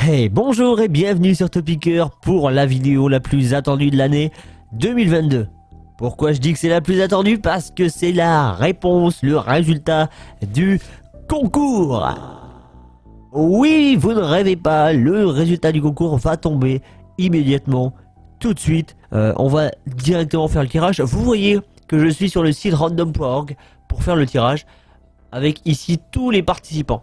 Hey, bonjour et bienvenue sur Topicker pour la vidéo la plus attendue de l'année 2022. Pourquoi je dis que c'est la plus attendue? Parce que c'est la réponse, le résultat du concours. Oui, vous ne rêvez pas, le résultat du concours va tomber immédiatement, tout de suite. On va directement faire le tirage. Vous voyez que je suis sur le site random.org pour faire le tirage avec ici tous les participants.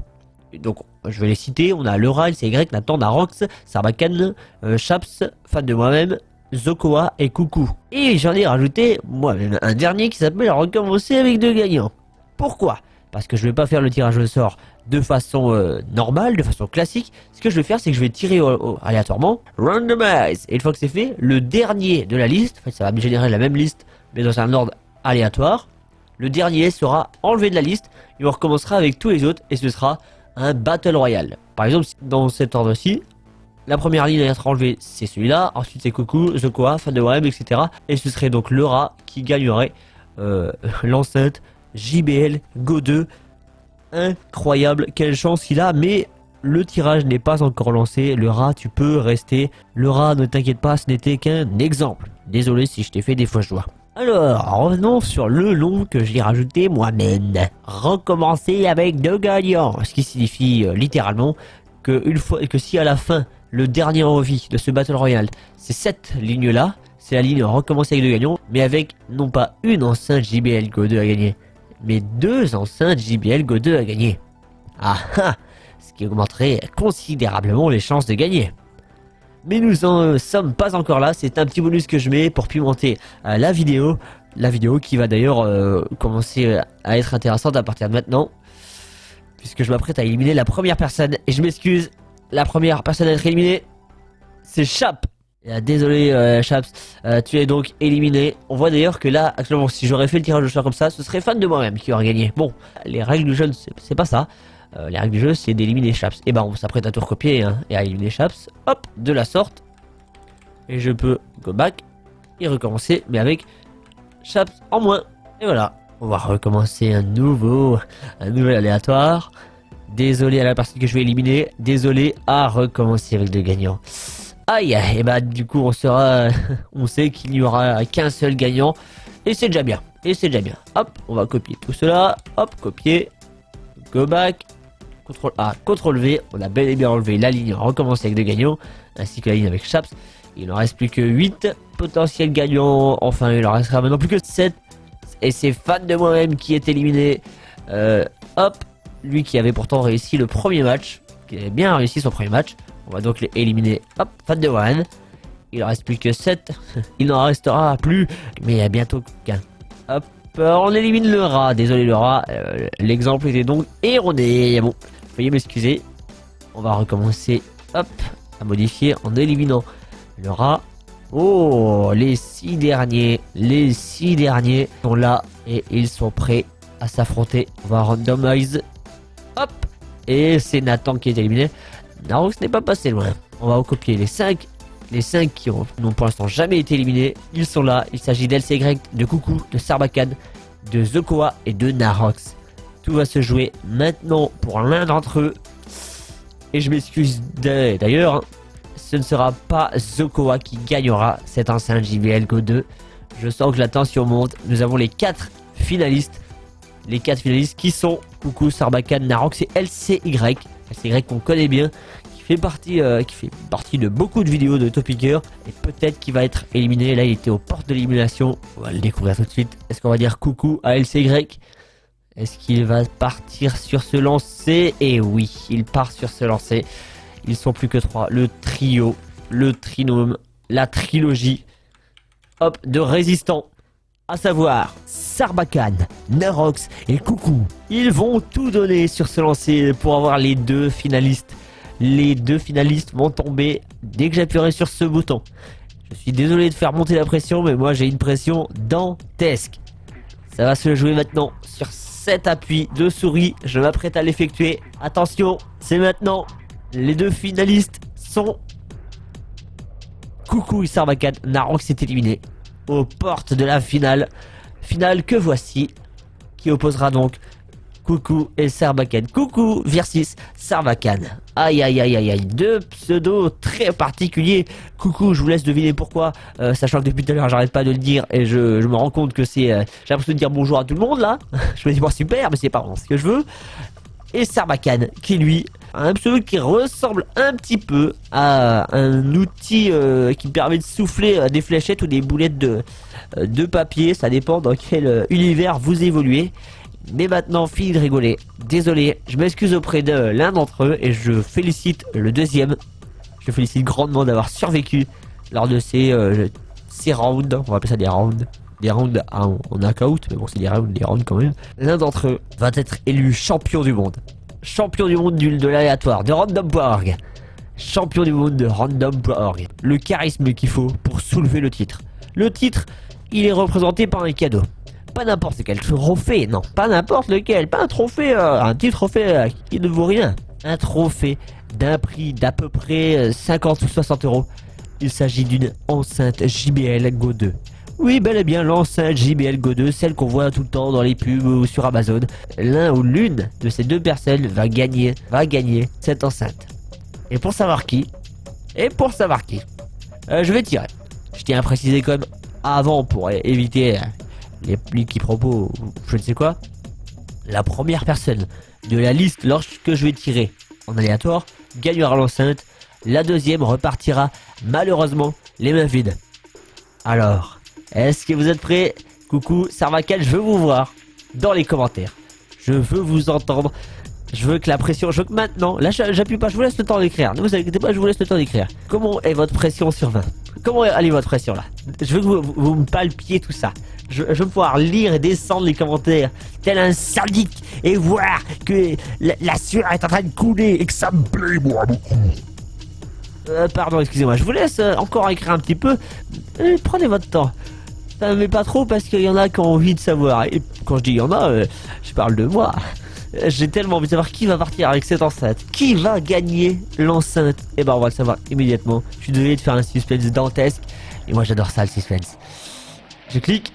Et donc, je vais les citer. On a Leura, LCY, Nathan, Narox, Sarbacane, Chaps, fan de moi-même, Zokoa et Coucou. Et j'en ai rajouté moi-même un dernier qui s'appelle Recommencer avec deux gagnants. Pourquoi? Parce que je vais pas faire le tirage au sort de façon normale, de façon classique. Ce que je vais faire, c'est que je vais tirer aléatoirement, randomize. Et une fois que c'est fait, le dernier de la liste, en fait, ça va me générer la même liste, mais dans un ordre aléatoire. Le dernier sera enlevé de la liste et on recommencera avec tous les autres et ce sera un Battle Royale. Par exemple, dans cet ordre-ci, la première ligne à être enlevée, c'est celui-là. Ensuite, c'est Coucou, Zokoa, fan de web, etc. Et ce serait donc Leura qui gagnerait l'enceinte JBL Go 2. Incroyable, quelle chance il a, mais le tirage n'est pas encore lancé. Leura, tu peux rester. Leura, ne t'inquiète pas, ce n'était qu'un exemple. Désolé si je t'ai fait des fausses joies. Alors, revenons sur le long que j'ai rajouté moi-même. Recommencer avec deux gagnants. Ce qui signifie littéralement que, si à la fin, le dernier envie de ce Battle Royale, c'est cette ligne-là, c'est la ligne recommencer avec deux gagnants, mais avec non pas une enceinte JBL Go 2 à gagner, mais deux enceintes JBL Go 2 à gagner. Ah ah, ce qui augmenterait considérablement les chances de gagner. Mais nous en sommes pas encore là, c'est un petit bonus que je mets pour pimenter la vidéo qui va d'ailleurs commencer à être intéressante à partir de maintenant, puisque je m'apprête à éliminer la première personne, et je m'excuse, la première personne à être éliminée, c'est Chap. Désolé Chaps, tu es donc éliminé. On voit d'ailleurs que là, actuellement, si j'aurais fait le tirage au sort comme ça, ce serait fan de moi-même qui aurait gagné. Bon, les règles du jeu, c'est pas ça. Les règles du jeu, c'est d'éliminer Chaps. Et ben, on s'apprête à tout recopier et à éliminer Chaps. Hop, de la sorte. Et je peux go back et recommencer, mais avec Chaps en moins. Et voilà, on va recommencer un nouvel aléatoire. Désolé à la personne que je vais éliminer. Désolé à recommencer avec deux gagnants. Aïe, et bah du coup on sait qu'il n'y aura qu'un seul gagnant. Et c'est déjà bien. Hop, on va copier tout cela. Hop, copier. Go back. CTRL A, CTRL V, on a bel et bien enlevé la ligne recommencer avec deux gagnants, ainsi que la ligne avec Chaps. Il ne reste plus que 8 potentiels gagnants, enfin il en restera maintenant plus que 7. Et c'est fan de moi-même qui est éliminé. Hop, lui qui avait pourtant réussi le premier match, qui avait bien réussi son premier match. On va donc l'éliminer. Hop, fan de moi-même. Il ne reste plus que 7, il n'en restera plus, mais bientôt qu'un. Hop, on élimine le rat, désolé le rat, l'exemple était donc erroné. Bon, veuillez m'excuser. On va recommencer, hop, à modifier en éliminant le rat. Oh, les 6 derniers sont là et ils sont prêts à s'affronter. On va randomize, hop, et c'est Nathan qui est éliminé. Narox n'est pas passé loin. On va recopier les 5 qui n'ont pour l'instant jamais été éliminés. Ils sont là, il s'agit d'LCY, de Coucou, de Sarbacane, de Zokoa et de Narox. Tout va se jouer maintenant pour l'un d'entre eux. Et je m'excuse d'ailleurs, ce ne sera pas Zokoa qui gagnera cette enceinte JBL Go 2. Je sens que la tension monte. Nous avons les 4 finalistes. Les 4 finalistes qui sont Coucou, Sarbacane, Narox et LCY. LCY qu'on connaît bien, qui fait partie de beaucoup de vidéos de Topicker. Et peut-être qu'il va être éliminé. Là, il était aux portes de l'élimination. On va le découvrir tout de suite. Est-ce qu'on va dire coucou à LCY? Est-ce qu'il va partir sur ce lancer? Et oui, il part sur ce lancer. Ils sont plus que 3. Le trio, le trinôme, la trilogie. Hop, de résistants. À savoir Sarbacane, Narox et Coucou. Ils vont tout donner sur ce lancer pour avoir les 2 finalistes. Les 2 finalistes vont tomber dès que j'appuierai sur ce bouton. Je suis désolé de faire monter la pression, mais moi j'ai une pression dantesque. Ça va se jouer maintenant sur cet appui de souris. Je m'apprête à l'effectuer. Attention, c'est maintenant. Les 2 finalistes sont Coucou et Sarbacane. Narox est éliminé aux portes de la finale. Finale que voici, qui opposera donc Coucou et Sarbacane. Coucou versus Sarbacane. Aïe aïe aïe aïe aïe. Deux pseudos très particuliers. Coucou, je vous laisse deviner pourquoi. Sachant que depuis tout à l'heure j'arrête pas de le dire et je me rends compte que c'est... j'ai l'impression de dire bonjour à tout le monde là. Je me dis bon super mais c'est pas vraiment ce que je veux. Et Sarbacane qui lui a un pseudo qui ressemble un petit peu à un outil qui permet de souffler des fléchettes ou des boulettes de papier. Ça dépend dans quel univers vous évoluez. Mais maintenant, fini de rigoler. Désolé, je m'excuse auprès de l'un d'entre eux et je félicite le deuxième. Je félicite grandement d'avoir survécu lors de ces rounds. On va appeler ça des rounds. Des rounds en knockout, mais bon, c'est des rounds quand même. L'un d'entre eux va être élu champion du monde. Champion du monde de l'aléatoire, de random.org. Champion du monde de random.org. Le charisme qu'il faut pour soulever le titre. Le titre, il est représenté par un cadeau. Pas n'importe quel trophée, non, pas n'importe lequel, pas un trophée, un petit trophée qui ne vaut rien. Un trophée d'un prix d'à peu près 50 ou 60 euros. Il s'agit d'une enceinte JBL Go 2. Oui, bel et bien l'enceinte JBL Go 2, celle qu'on voit tout le temps dans les pubs ou sur Amazon. L'un ou l'une de ces deux personnes va gagner cette enceinte. Et pour savoir qui, je vais tirer. Je tiens à préciser quand même avant pour éviter les quiproquos ou je ne sais quoi. La première personne de la liste lorsque je vais tirer en aléatoire gagnera l'enceinte. La deuxième repartira malheureusement les mains vides. Alors, est-ce que vous êtes prêts? Coucou, Sarbacane, je veux vous voir dans les commentaires. Je veux vous entendre. Je veux que la pression, je veux que maintenant, là j'appuie pas, je vous laisse le temps d'écrire. Ne vous inquiétez pas, je vous laisse le temps d'écrire. Comment est votre pression sur 20? Comment est votre pression là? Je veux que vous me palpiez tout ça. Je veux pouvoir lire et descendre les commentaires tel un sadique et voir que la sueur est en train de couler et que ça me plaît moi beaucoup. Pardon, excusez-moi, je vous laisse encore écrire un petit peu. Prenez votre temps. Ça me met pas trop parce qu'il y en a qui ont envie de savoir. Et quand je dis il y en a, je parle de moi. J'ai tellement envie de savoir qui va partir avec cette enceinte. Qui va gagner l'enceinte? Et ben on va le savoir immédiatement. Je suis désolé de faire un suspense dantesque. Et moi j'adore ça le suspense. Je clique.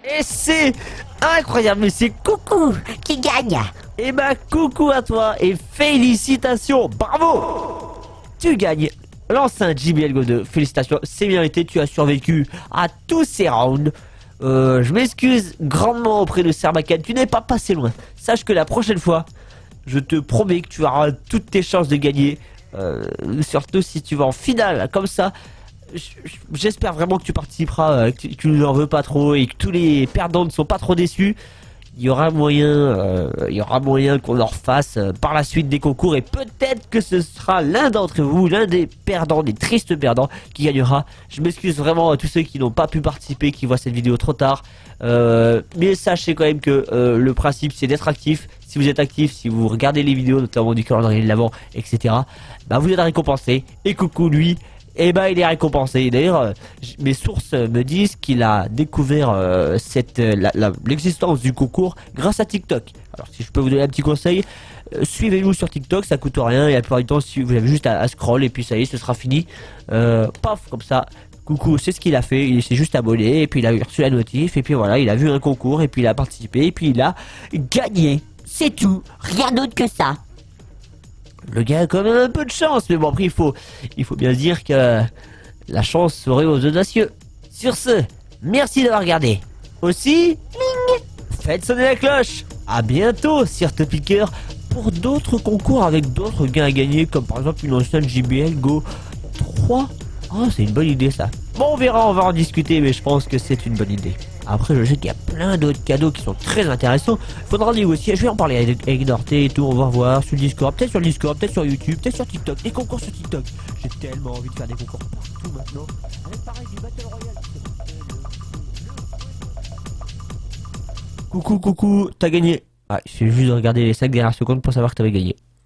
Et c'est incroyable, mais c'est Coucou qui gagne. Et bah coucou à toi et félicitations, bravo. Tu gagnes l'enceinte JBL Go 2, félicitations, c'est mérité, tu as survécu à tous ces rounds. Je m'excuse grandement auprès de Sarbacane, tu n'es pas passé loin. Sache que la prochaine fois, je te promets que tu auras toutes tes chances de gagner. Surtout si tu vas en finale, comme ça. J'espère vraiment que tu participeras, que tu ne en veux pas trop et que tous les perdants ne sont pas trop déçus. Il y aura moyen qu'on leur fasse par la suite des concours et peut-être que ce sera l'un d'entre vous, l'un des perdants, des tristes perdants qui gagnera. Je m'excuse vraiment à tous ceux qui n'ont pas pu participer, qui voient cette vidéo trop tard. Mais sachez quand même que le principe c'est d'être actif. Si vous êtes actif, si vous regardez les vidéos, notamment du calendrier de l'avant, etc. Bah vous êtes récompensé. Et coucou lui. Et bah il est récompensé. D'ailleurs, mes sources me disent qu'il a découvert l'existence du concours grâce à TikTok. Alors si je peux vous donner un petit conseil, suivez-nous sur TikTok, ça coûte rien et la plupart du temps si vous avez juste à scroll et puis ça y est, ce sera fini. Paf, comme ça. Coucou, c'est ce qu'il a fait, il s'est juste abonné et puis il a reçu la notif et puis voilà, il a vu un concours et puis il a participé et puis il a gagné. C'est tout, rien d'autre que ça. Le gars a quand même un peu de chance, mais bon après il faut bien dire que la chance serait aux audacieux. Sur ce, merci d'avoir regardé. Aussi, faites sonner la cloche. À bientôt sur Topicker pour d'autres concours avec d'autres gains à gagner, comme par exemple une enceinte JBL Go 3. Oh, c'est une bonne idée ça. Bon, on verra, on va en discuter, mais je pense que c'est une bonne idée. Après, je sais qu'il y a plein d'autres cadeaux qui sont très intéressants. Faudra négocier, je vais en parler avec Dorté et tout, on va voir sur le Discord, peut-être sur le Discord, peut-être sur YouTube, peut-être sur TikTok, des concours sur TikTok. J'ai tellement envie de faire des concours partout maintenant. Avec pareil du Battle Royale. Coucou, t'as gagné. Ah, il suffit juste de regarder les 5 dernières secondes pour savoir que t'avais gagné.